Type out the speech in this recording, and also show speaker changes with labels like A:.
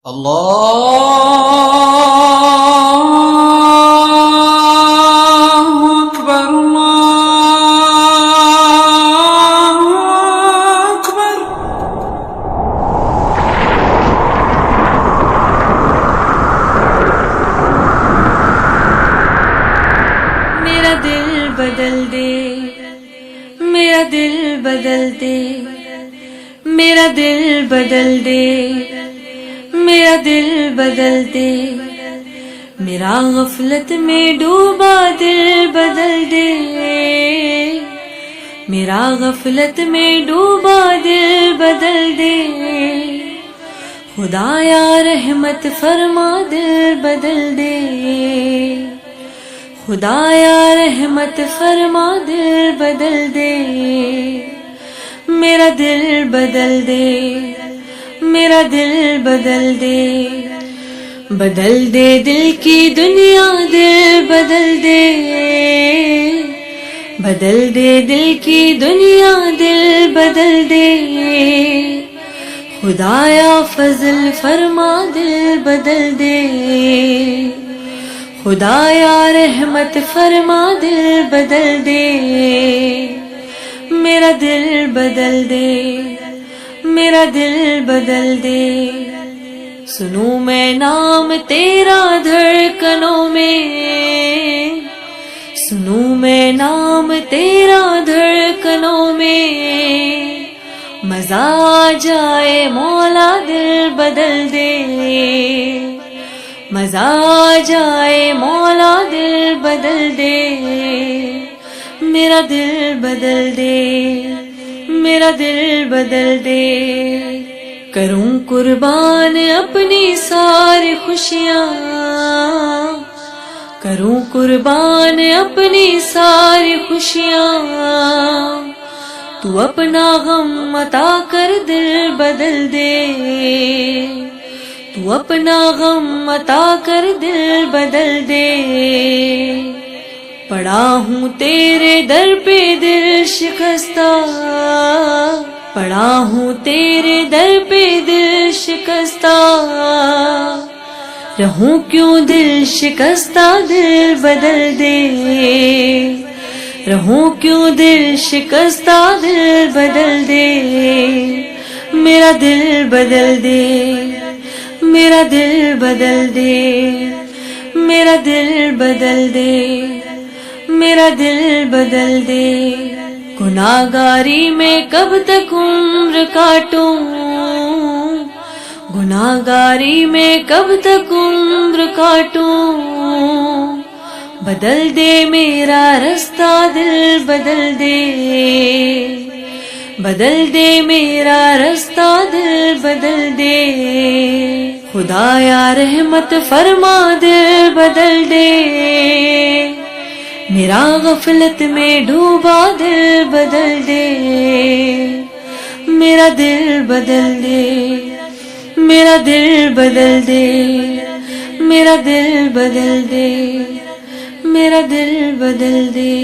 A: اللہ اکبر اللہ اکبر۔
B: میرا دل بدل دے، میرا دل بدل دے، میرا دل بدل دے، میرا دل بدل دے، میرا غفلت میں ڈوبا دل بدل دے، میرا غفلت میں ڈوبا دل بدل دے، خدایا رحمت فرما دل بدل دے، خدایا رحمت فرما دل بدل دے، میرا دل بدل دے، میرا دل بدل دے، بدل دے دل کی دنیا دل بدل دے، بدل دے دل کی دنیا دل بدل دے، خدایا فضل فرما دل بدل دے، خدایا رحمت فرما دل بدل دے، میرا دل بدل دے، میرا دل بدل دے، سنوں میں نام تیرا دھڑکنوں میں، سنوں میں نام تیرا دھڑکنوں میں، مزہ آ جائے مولا دل بدل دے، مزہ آ جائے مولا دل بدل دے، میرا دل بدل دے، میرا دل بدل دے، کروں قربان اپنی ساری خوشیاں، کروں قربان اپنی ساری خوشیاں، تو اپنا غم عطا کر دل بدل دے، تو اپنا غم عطا کر دل بدل دے، پڑا ہوں تیرے در پہ دل شکستہ، پڑا ہوں تیرے در پہ دل شکستہ، رہوں کیوں دل شکستہ دل بدل دے، رہوں کیوں دل شکستہ دل بدل دے، میرا دل بدل دے، میرا دل بدل دے، میرا دل بدل دے، میرا دل بدل دے، گناہگاری میں کب تک عمر کاٹوں، گناہگاری میں کب تک عمر کاٹوں، بدل دے میرا رستہ دل بدل دے، بدل دے میرا رستہ دل بدل دے، خدایا رحمت فرما دل بدل دے، میرا غفلت میں ڈوبا دل بدل دے، میرا دل بدل دے، میرا دل بدل دے، میرا دل بدل دے، میرا دل بدل دے۔